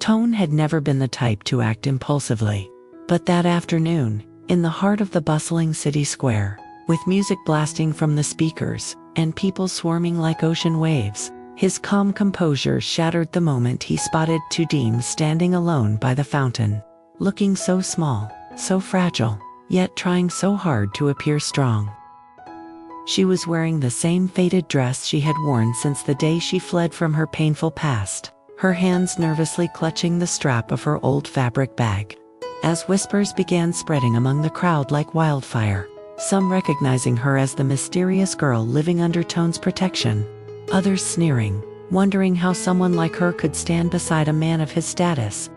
Toan had never been the type to act impulsively. But that afternoon, in the heart of the bustling city square, with music blasting from the speakers and people swarming like ocean waves, his calm composure shattered the moment he spotted Tudim standing alone by the fountain, looking so small, so fragile, yet trying so hard to appear strong. She was wearing the same faded dress she had worn since the day she fled from her painful past, her hands nervously clutching the strap of her old fabric bag. As whispers began spreading among the crowd like wildfire, some recognizing her as the mysterious girl living under Toan's protection, others sneering, wondering how someone like her could stand beside a man of his status.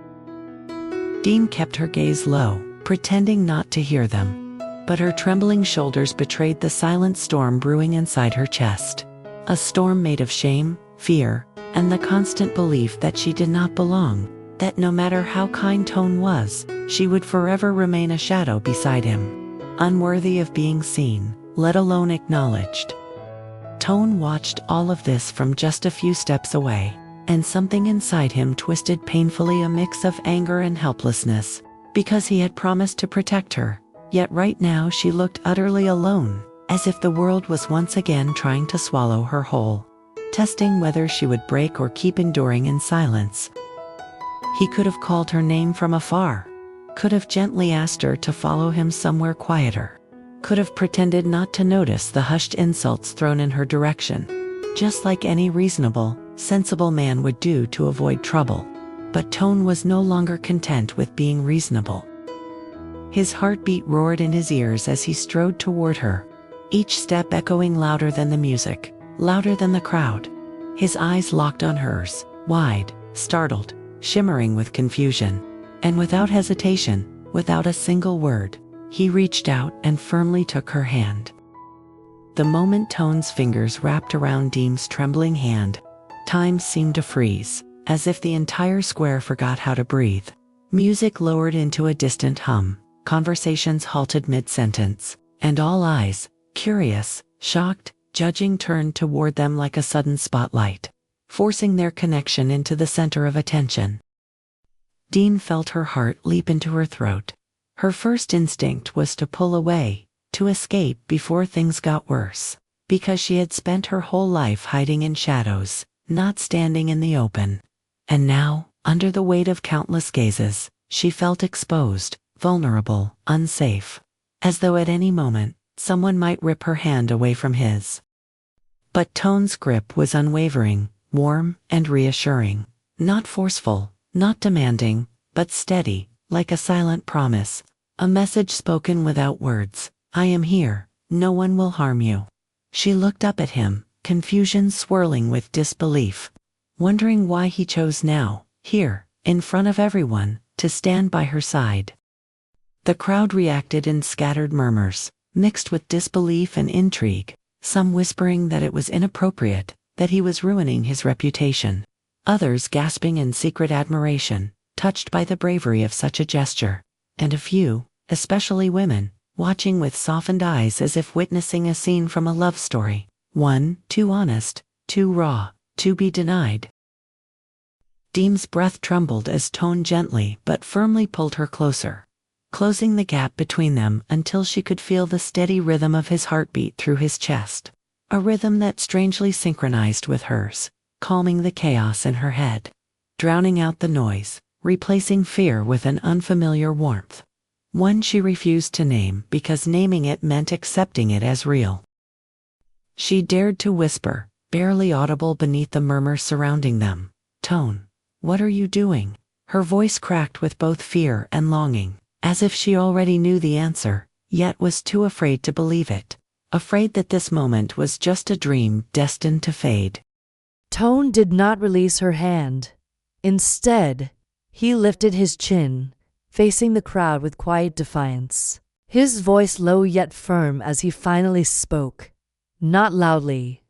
Diem kept her gaze low, pretending not to hear them, but her trembling shoulders betrayed the silent storm brewing inside her chest. A storm made of shame, fear, and the constant belief that she did not belong, that no matter how kind Toan was, she would forever remain a shadow beside him, unworthy of being seen, let alone acknowledged. Toan watched all of this from just a few steps away, and something inside him twisted painfully, a mix of anger and helplessness, because he had promised to protect her, yet right now she looked utterly alone, as if the world was once again trying to swallow her whole, testing whether she would break or keep enduring in silence. He could have called her name from afar, could have gently asked her to follow him somewhere quieter, could have pretended not to notice the hushed insults thrown in her direction, just like any reasonable, sensible man would do to avoid trouble. But Toan was no longer content with being reasonable. His heartbeat roared in his ears as he strode toward her, each step echoing louder than the music, louder than the crowd. His eyes locked on hers, wide, startled, shimmering with confusion, and without hesitation, without a single word, he reached out and firmly took her hand. The moment Toan's fingers wrapped around Diem's trembling hand, time seemed to freeze, as if the entire square forgot how to breathe. Music lowered into a distant hum, conversations halted mid-sentence, and all eyes, curious, shocked, judging, turned toward them like a sudden spotlight, forcing their connection into the center of attention. Diem felt her heart leap into her throat. Her first instinct was to pull away, to escape before things got worse, because she had spent her whole life hiding in shadows, not standing in the open. And now, under the weight of countless gazes, she felt exposed, vulnerable, unsafe, as though at any moment, someone might rip her hand away from his. But Toan's grip was unwavering, warm and reassuring, not forceful, not demanding, but steady, like a silent promise, a message spoken without words. I am here, no one will harm you. She looked up at him, confusion swirling with disbelief, wondering why he chose now, here, in front of everyone, to stand by her side. The crowd reacted in scattered murmurs, mixed with disbelief and intrigue, some whispering that it was inappropriate, that he was ruining his reputation, others gasping in secret admiration, touched by the bravery of such a gesture, and a few, especially women, watching with softened eyes as if witnessing a scene from a love story, one too honest, too raw, to be denied. Diem's breath trembled as Toan gently but firmly pulled her closer, closing the gap between them until she could feel the steady rhythm of his heartbeat through his chest, a rhythm that strangely synchronized with hers, calming the chaos in her head, drowning out the noise, replacing fear with an unfamiliar warmth, one she refused to name because naming it meant accepting it as real. She dared to whisper, barely audible beneath the murmur surrounding them, "Toan, what are you doing?" Her voice cracked with both fear and longing, as if she already knew the answer, yet was too afraid to believe it, afraid that this moment was just a dream destined to fade. Toan did not release her hand. Instead, he lifted his chin, facing the crowd with quiet defiance, his voice low yet firm as he finally spoke, not loudly,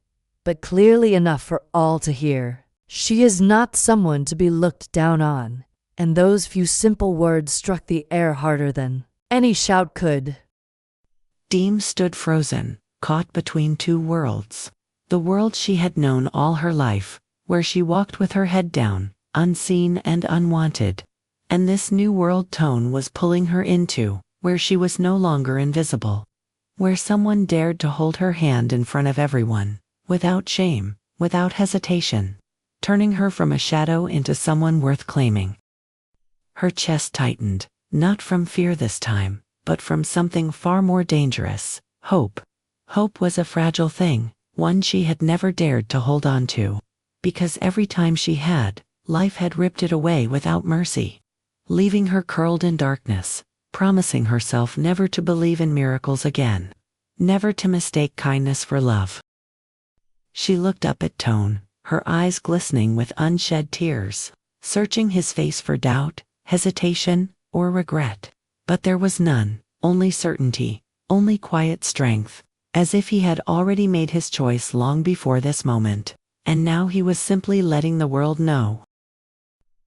but clearly enough for all to hear. She is not someone to be looked down on, and those few simple words struck the air harder than any shout could. Diem stood frozen, caught between two worlds. The world she had known all her life, where she walked with her head down, unseen and unwanted. And this new world Toan was pulling her into, where she was no longer invisible. Where someone dared to hold her hand in front of everyone, without shame, without hesitation, turning her from a shadow into someone worth claiming. Her chest tightened, not from fear this time, but from something far more dangerous, hope. Hope was a fragile thing, one she had never dared to hold on to. Because every time she had, life had ripped it away without mercy, leaving her curled in darkness, promising herself never to believe in miracles again, never to mistake kindness for love. She looked up at Toan, her eyes glistening with unshed tears, searching his face for doubt, hesitation, or regret. But there was none, only certainty, only quiet strength, as if he had already made his choice long before this moment, and now he was simply letting the world know.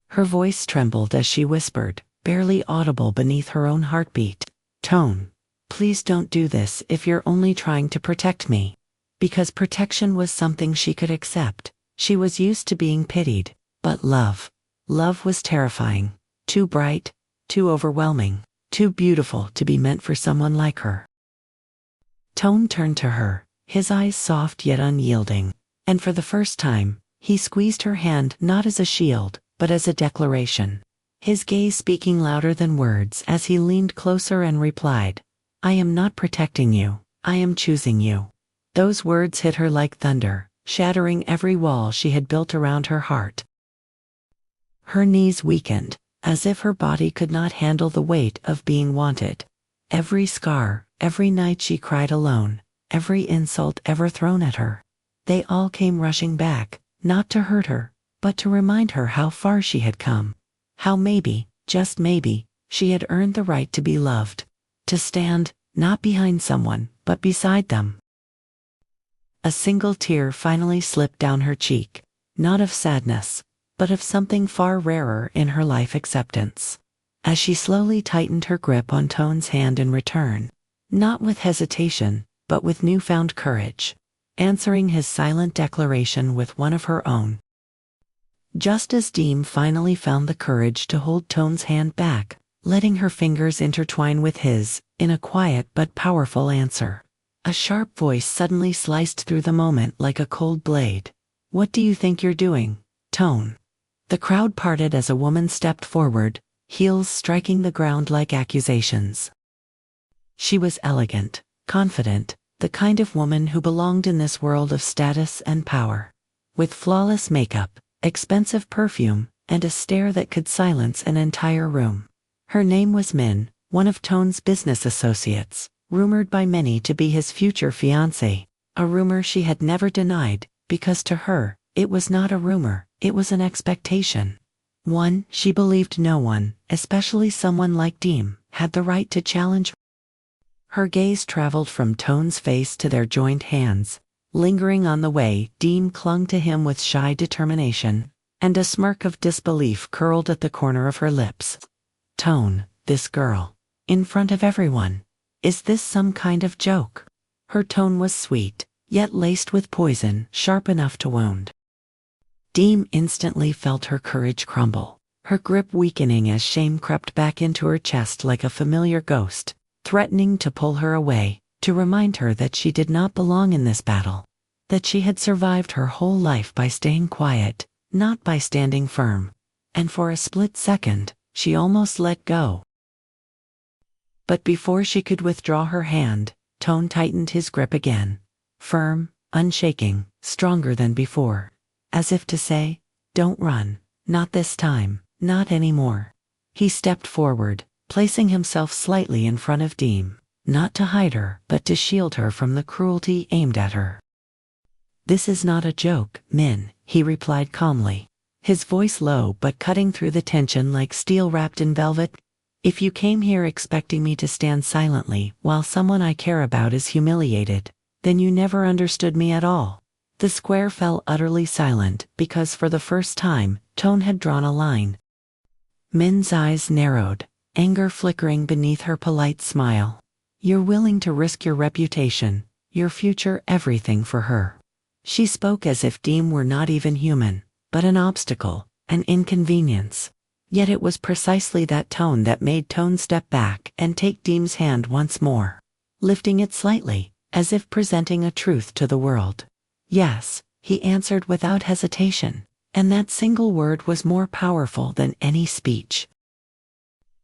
Her voice trembled as she whispered, barely audible beneath her own heartbeat, "Toan, please don't do this if you're only trying to protect me." Because protection was something she could accept. She was used to being pitied, but love was terrifying, too bright, too overwhelming, too beautiful to be meant for someone like her. Toan turned to her, his eyes soft yet unyielding, and for the first time, he squeezed her hand not as a shield, but as a declaration. His gaze speaking louder than words as he leaned closer and replied, "I am not protecting you, I am choosing you." Those words hit her like thunder, shattering every wall she had built around her heart. Her knees weakened, as if her body could not handle the weight of being wanted. Every scar, every night she cried alone, every insult ever thrown at her, they all came rushing back, not to hurt her, but to remind her how far she had come. How maybe, just maybe, she had earned the right to be loved. To stand, not behind someone, but beside them. A single tear finally slipped down her cheek, not of sadness, but of something far rarer in her life, acceptance. As she slowly tightened her grip on Toan's hand in return, not with hesitation, but with newfound courage, answering his silent declaration with one of her own. Just as Diem finally found the courage to hold Toan's hand back, letting her fingers intertwine with his, in a quiet but powerful answer, a sharp voice suddenly sliced through the moment like a cold blade. "What do you think you're doing, Toan?" The crowd parted as a woman stepped forward, heels striking the ground like accusations. She was elegant, confident, the kind of woman who belonged in this world of status and power. With flawless makeup, expensive perfume, and a stare that could silence an entire room. Her name was Min, one of Toan's business associates, rumored by many to be his future fiancé, a rumor she had never denied, because to her, it was not a rumor, it was an expectation. One she believed no one, especially someone like Diem, had the right to challenge. Her gaze traveled from Toan's face to their joined hands. Lingering on the way, Diem clung to him with shy determination, and a smirk of disbelief curled at the corner of her lips. "Toan, this girl, in front of everyone. Is this some kind of joke?" Her tone was sweet, yet laced with poison, sharp enough to wound. Diem instantly felt her courage crumble, her grip weakening as shame crept back into her chest like a familiar ghost, threatening to pull her away, to remind her that she did not belong in this battle, that she had survived her whole life by staying quiet, not by standing firm. And for a split second, she almost let go. But before she could withdraw her hand, Toan tightened his grip again, firm, unshaking, stronger than before, as if to say, "Don't run, not this time, not anymore." He stepped forward, placing himself slightly in front of Diem, not to hide her, but to shield her from the cruelty aimed at her. "This is not a joke, Min," he replied calmly, his voice low but cutting through the tension like steel wrapped in velvet. "If you came here expecting me to stand silently while someone I care about is humiliated, then you never understood me at all." The square fell utterly silent because for the first time, Toan had drawn a line. Min's eyes narrowed, anger flickering beneath her polite smile. "You're willing to risk your reputation, your future, everything for her." She spoke as if Diem were not even human, but an obstacle, an inconvenience. Yet it was precisely that tone that made Toan step back and take Diem's hand once more, lifting it slightly, as if presenting a truth to the world. Yes, he answered without hesitation, and that single word was more powerful than any speech.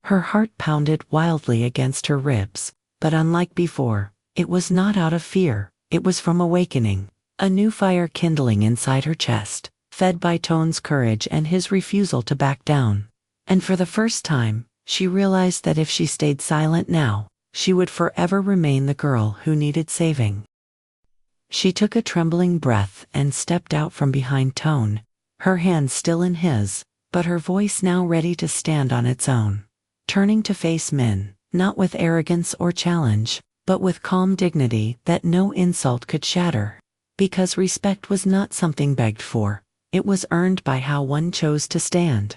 Her heart pounded wildly against her ribs, but unlike before, it was not out of fear, it was from awakening, a new fire kindling inside her chest, fed by Toan's courage and his refusal to back down. And for the first time, she realized that if she stayed silent now, she would forever remain the girl who needed saving. She took a trembling breath and stepped out from behind Toan, her hand still in his, but her voice now ready to stand on its own. Turning to face Min, not with arrogance or challenge, but with calm dignity that no insult could shatter. Because respect was not something begged for, it was earned by how one chose to stand.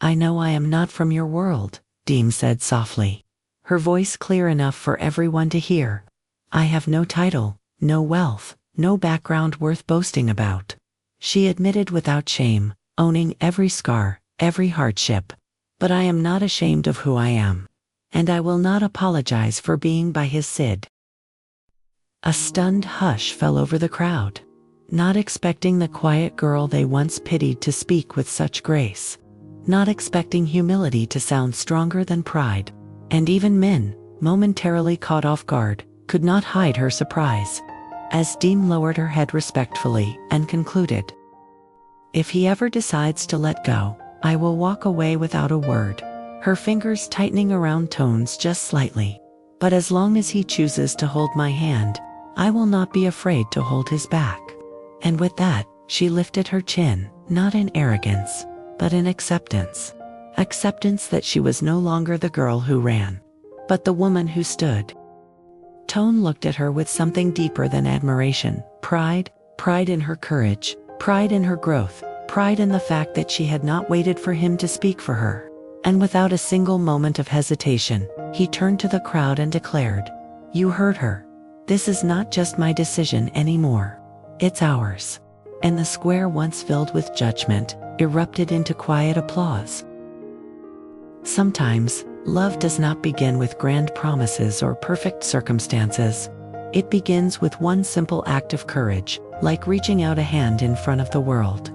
"I know I am not from your world," Diem said softly, her voice clear enough for everyone to hear. "I have no title, no wealth, no background worth boasting about," she admitted without shame, owning every scar, every hardship. "But I am not ashamed of who I am. And I will not apologize for being by his side." A stunned hush fell over the crowd, not expecting the quiet girl they once pitied to speak with such grace, not expecting humility to sound stronger than pride. And even Min, momentarily caught off guard, could not hide her surprise, as Diem lowered her head respectfully and concluded, "If he ever decides to let go, I will walk away without a word," her fingers tightening around Toan's just slightly. "But as long as he chooses to hold my hand, I will not be afraid to hold his back." And with that, she lifted her chin, not in arrogance, but in acceptance. Acceptance that she was no longer the girl who ran, but the woman who stood. Toan looked at her with something deeper than admiration, pride in her courage, pride in her growth, pride in the fact that she had not waited for him to speak for her. And without a single moment of hesitation, he turned to the crowd and declared, "You heard her. This is not just my decision anymore. It's ours." And the square, once filled with judgment, erupted into quiet applause. Sometimes, love does not begin with grand promises or perfect circumstances. It begins with one simple act of courage, like reaching out a hand in front of the world.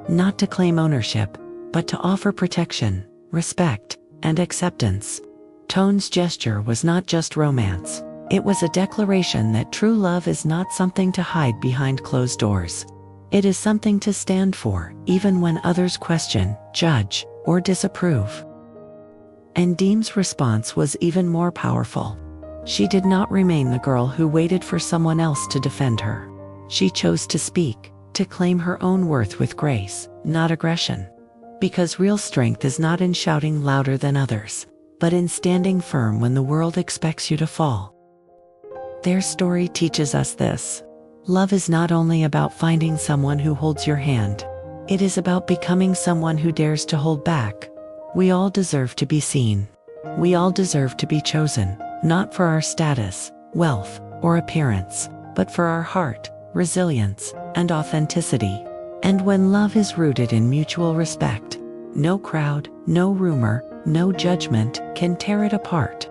Not to claim ownership, but to offer protection, respect, and acceptance. Toan's gesture was not just romance. It was a declaration that true love is not something to hide behind closed doors. It is something to stand for, even when others question, judge, or disapprove. And Diem's response was even more powerful. She did not remain the girl who waited for someone else to defend her. She chose to speak, to claim her own worth with grace, not aggression. Because real strength is not in shouting louder than others, but in standing firm when the world expects you to fall. Their story teaches us this. Love is not only about finding someone who holds your hand. It is about becoming someone who dares to hold back. We all deserve to be seen. We all deserve to be chosen, not for our status, wealth, or appearance, but for our heart, resilience, and authenticity. And when love is rooted in mutual respect, no crowd, no rumor, no judgment can tear it apart.